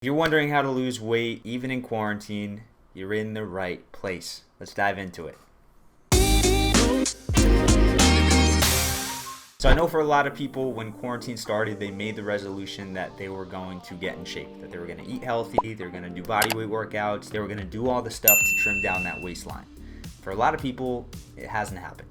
If you're wondering how to lose weight even in quarantine, you're in the right place. Let's dive into it. So I know for a lot of people, when quarantine started, they made the resolution that they were going to get in shape, that they were going to eat healthy, they were going to do body weight workouts, they were going to do all the stuff to trim down that waistline. For a lot of people, it hasn't happened.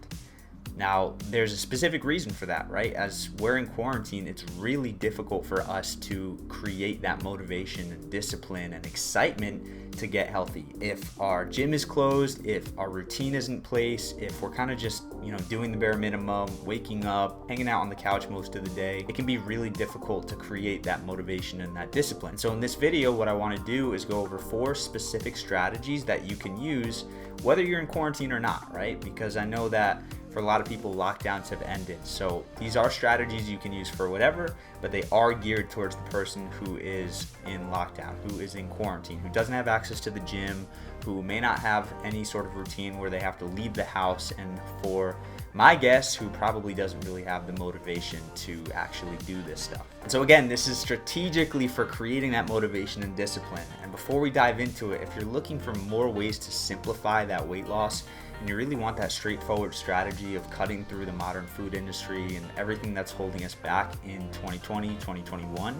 Now, there's a specific reason for that, right? As we're in quarantine, it's really difficult for us to create that motivation and discipline and excitement to get healthy. If our gym is closed, if our routine isn't in place, if we're kind of just, doing the bare minimum, waking up, hanging out on the couch most of the day, it can be really difficult to create that motivation and that discipline. So in this video, what I want to do is go over 4 specific strategies that you can use whether you're in quarantine or not, right? Because I know that for a lot of people, lockdowns have ended. So these are strategies you can use for whatever, but they are geared towards the person who is in lockdown, who is in quarantine, who doesn't have access to the gym, who may not have any sort of routine where they have to leave the house, and for my guess, who probably doesn't really have the motivation to actually do this stuff. And so again, this is strategically for creating that motivation and discipline. And before we dive into it, if you're looking for more ways to simplify that weight loss, and you really want that straightforward strategy of cutting through the modern food industry and everything that's holding us back in 2020, 2021,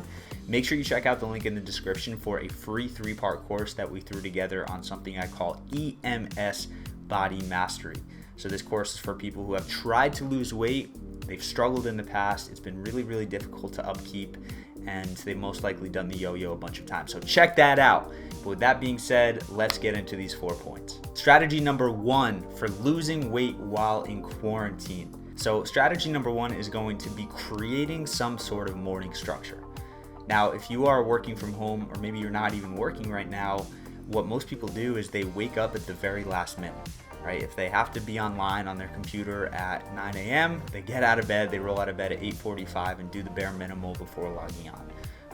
make sure you check out the link in the description for a free 3-part course that we threw together on something I call EMS Body Mastery. So this course is for people who have tried to lose weight, they've struggled in the past, it's been really, really difficult to upkeep, and they've most likely done the yo-yo a bunch of times. So check that out. But with that being said, let's get into these 4 points. Strategy number 1 for losing weight while in quarantine. So strategy number 1 is going to be creating some sort of morning structure. Now, if you are working from home, or maybe you're not even working right now, what most people do is they wake up at the very last minute. Right? If they have to be online on their computer at 9 a.m., they get out of bed, they roll out of bed at 8:45 and do the bare minimum before logging on.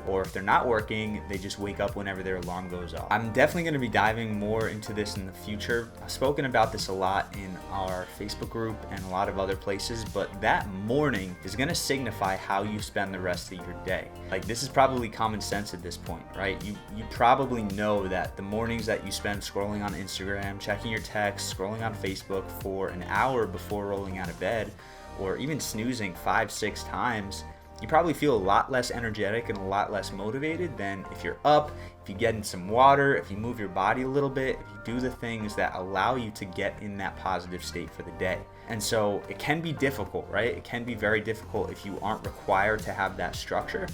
Or if they're not working, they just wake up whenever their alarm goes off. I'm definitely going to be diving more into this in the future. I've spoken about this a lot in our Facebook group and a lot of other places, but that morning is going to signify how you spend the rest of your day. Like, this is probably common sense at this point, right? You probably know that the mornings that you spend scrolling on Instagram, checking your texts, scrolling on Facebook for an hour before rolling out of bed, or even snoozing 5-6 times, you probably feel a lot less energetic and a lot less motivated than if you're up, if you get in some water, if you move your body a little bit, if you do the things that allow you to get in that positive state for the day. And so it can be difficult, right? It can be very difficult if you aren't required to have that structure.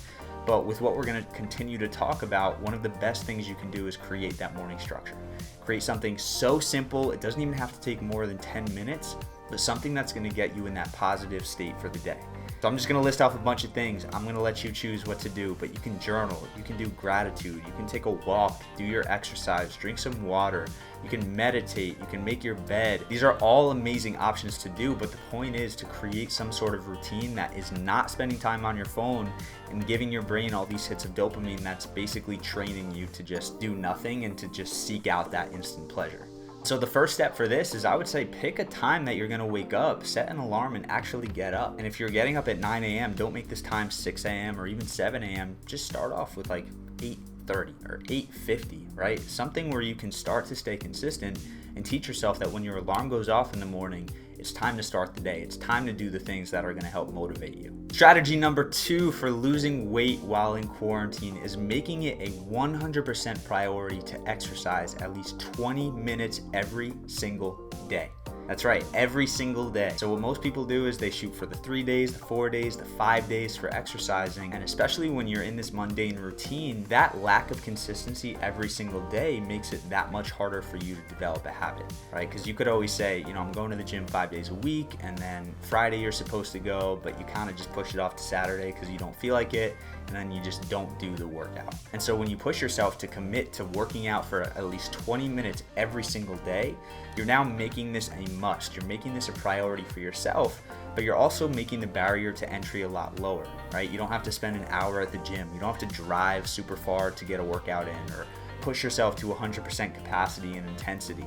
But with what we're going to continue to talk about, one of the best things you can do is create that morning structure. Create something so simple, it doesn't even have to take more than 10 minutes, but something that's going to get you in that positive state for the day. So I'm just going to list off a bunch of things. I'm going to let you choose what to do, but you can journal, you can do gratitude, you can take a walk, do your exercise, drink some water, you can meditate, you can make your bed. These are all amazing options to do, but the point is to create some sort of routine that is not spending time on your phone and giving your brain all these hits of dopamine that's basically training you to just do nothing and to just seek out that instant pleasure. So the first step for this is, I would say, pick a time that you're going to wake up, set an alarm, and actually get up. And if you're getting up at 9 a.m., don't make this time 6 a.m. or even 7 a.m. Just start off with like 8:30 or 8:50, right? Something where you can start to stay consistent and teach yourself that when your alarm goes off in the morning, it's time to start the day. It's time to do the things that are going to help motivate you. Strategy number 2 for losing weight while in quarantine is making it a 100% priority to exercise at least 20 minutes every single day. That's right, every single day. So what most people do is they shoot for the 3 days, the 4 days, the 5 days for exercising. And especially when you're in this mundane routine, that lack of consistency every single day makes it that much harder for you to develop a habit, right? Because you could always say, I'm going to the gym 5 days a week, and then Friday you're supposed to go, but you kind of just push it off to Saturday because you don't feel like it, and then you just don't do the workout. And so when you push yourself to commit to working out for at least 20 minutes every single day, you're now making this a must. You're making this a priority for yourself, but you're also making the barrier to entry a lot lower, right? You don't have to spend an hour at the gym. You don't have to drive super far to get a workout in or push yourself to 100% capacity and intensity.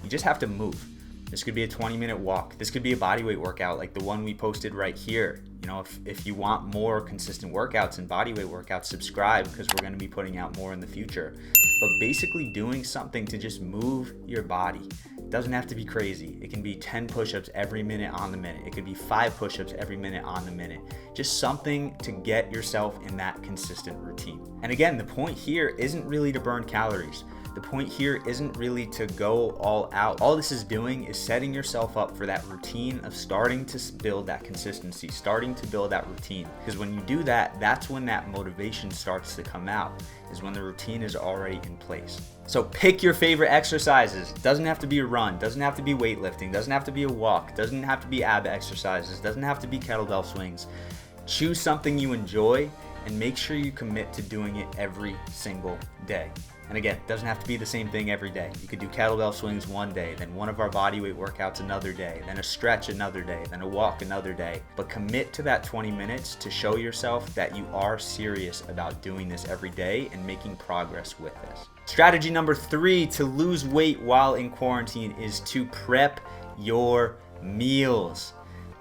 You just have to move. This could be a 20-minute walk. This could be a bodyweight workout like the one we posted right here. You know, if you want more consistent workouts and bodyweight workouts, subscribe, because we're going to be putting out more in the future. But basically doing something to just move your body. It doesn't have to be crazy. It can be 10 push-ups every minute on the minute. It could be 5 push-ups every minute on the minute. Just something to get yourself in that consistent routine. And again, the point here isn't really to burn calories. The point here isn't really to go all out. All this is doing is setting yourself up for that routine of starting to build that consistency, starting to build that routine. Because when you do that, that's when that motivation starts to come out, is when the routine is already in place. So pick your favorite exercises. Doesn't have to be a run, doesn't have to be weightlifting, doesn't have to be a walk, doesn't have to be ab exercises, doesn't have to be kettlebell swings. Choose something you enjoy and make sure you commit to doing it every single day. And again, it doesn't have to be the same thing every day. You could do kettlebell swings one day, then one of our bodyweight workouts another day, then a stretch another day, then a walk another day. But commit to that 20 minutes to show yourself that you are serious about doing this every day and making progress with this. Strategy number 3 to lose weight while in quarantine is to prep your meals.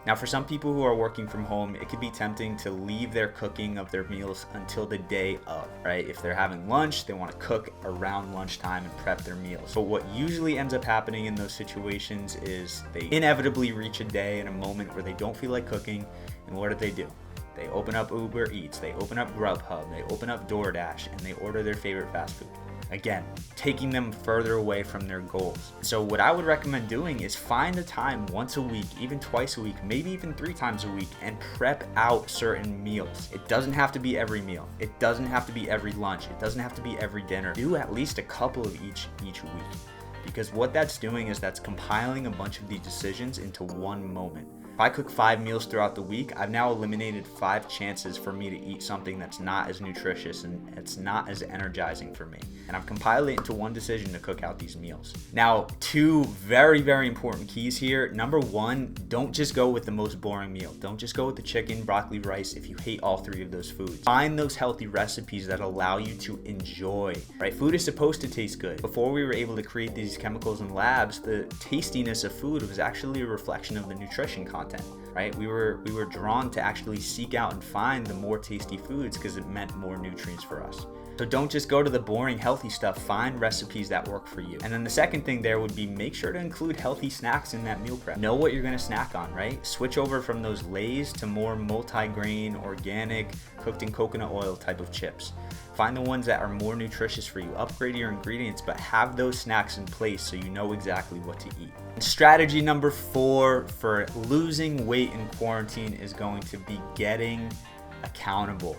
Now, for some people who are working from home, it could be tempting to leave their cooking of their meals until the day of, right? If they're having lunch, they want to cook around lunchtime and prep their meals. But what usually ends up happening in those situations is they inevitably reach a day and a moment where they don't feel like cooking, and what do? They open up Uber Eats, they open up Grubhub, they open up DoorDash, and they order their favorite fast food. Again, taking them further away from their goals. So what I would recommend doing is find a time once a week, even twice a week, maybe even 3 times a week, and prep out certain meals. It doesn't have to be every meal. It doesn't have to be every lunch. It doesn't have to be every dinner. Do at least a couple of each week. Because what that's doing is that's compiling a bunch of these decisions into one moment. If I cook 5 meals throughout the week, I've now eliminated 5 chances for me to eat something that's not as nutritious and it's not as energizing for me. And I've compiled it into one decision to cook out these meals. Now, 2 very, very important keys here. Number 1, don't just go with the most boring meal. Don't just go with the chicken, broccoli, rice if you hate all 3 of those foods. Find those healthy recipes that allow you to enjoy, right? Food is supposed to taste good. Before we were able to create these chemicals in labs, the tastiness of food was actually a reflection of the nutrition content. Right? We were drawn to actually seek out and find the more tasty foods because it meant more nutrients for us. So don't just go to the boring healthy stuff, find recipes that work for you. And then the second thing there would be make sure to include healthy snacks in that meal prep. Know what you're gonna snack on, right? Switch over from those Lay's to more multi-grain, organic, cooked in coconut oil type of chips. Find the ones that are more nutritious for you. Upgrade your ingredients, but have those snacks in place so you know exactly what to eat. And strategy number 4 for losing weight in quarantine is going to be getting accountable.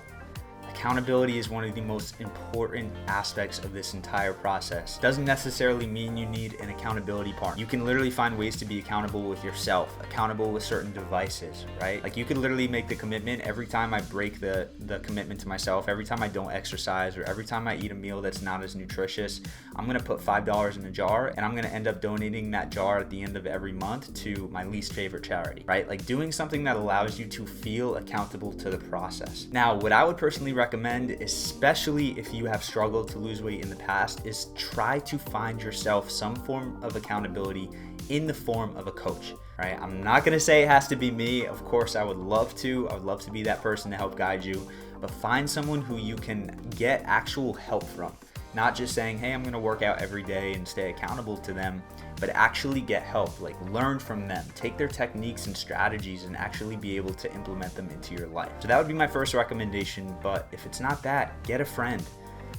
Accountability is one of the most important aspects of this entire process. Doesn't necessarily mean you need an accountability partner. You can literally find ways to be accountable with yourself, accountable with certain devices, right? Like you could literally make the commitment every time I break the commitment to myself, every time I don't exercise, or every time I eat a meal that's not as nutritious, I'm gonna put $5 in a jar and I'm gonna end up donating that jar at the end of every month to my least favorite charity, right? Like doing something that allows you to feel accountable to the process. Now, what I would personally recommend, especially if you have struggled to lose weight in the past, is try to find yourself some form of accountability in the form of a coach, right? I'm not gonna say it has to be me. Of course, I would love to be that person to help guide you, but find someone who you can get actual help from. Not just saying, hey, I'm gonna work out every day and stay accountable to them, but actually get help, like learn from them, take their techniques and strategies and actually be able to implement them into your life. So that would be my first recommendation, but if it's not that, get a friend.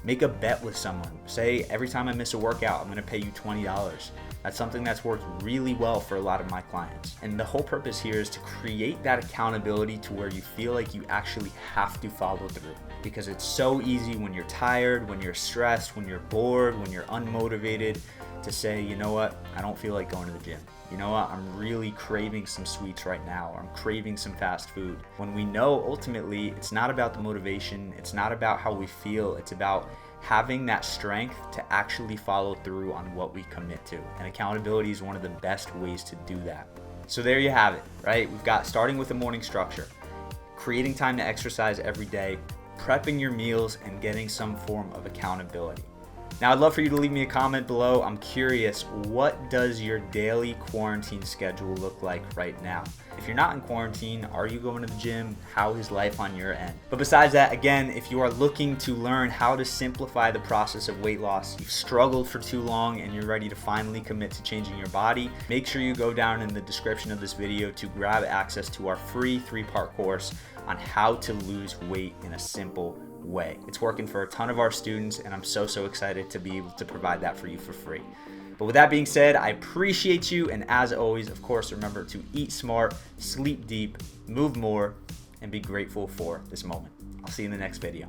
Make a bet with someone. Say, every time I miss a workout, I'm gonna pay you $20. That's something that's worked really well for a lot of my clients. And the whole purpose here is to create that accountability to where you feel like you actually have to follow through. Because it's so easy when you're tired, when you're stressed, when you're bored, when you're unmotivated, to say, you know what, I don't feel like going to the gym. You know what, I'm really craving some sweets right now, or I'm craving some fast food. When we know ultimately it's not about the motivation, it's not about how we feel, it's about having that strength to actually follow through on what we commit to. And accountability is one of the best ways to do that. So there you have it, right? We've got starting with a morning structure, creating time to exercise every day, prepping your meals, and getting some form of accountability. Now, I'd love for you to leave me a comment below. I'm curious, what does your daily quarantine schedule look like right now? If you're not in quarantine, are you going to the gym? How is life on your end? But besides that, again, if you are looking to learn how to simplify the process of weight loss, you've struggled for too long and you're ready to finally commit to changing your body, make sure you go down in the description of this video to grab access to our free 3-part course on how to lose weight in a simple way. It's working for a ton of our students, and I'm so excited to be able to provide that for you for free. But with that being said, I appreciate you, and as always, of course, remember to eat smart, sleep deep, move more, and be grateful for this moment. I'll see you in the next video.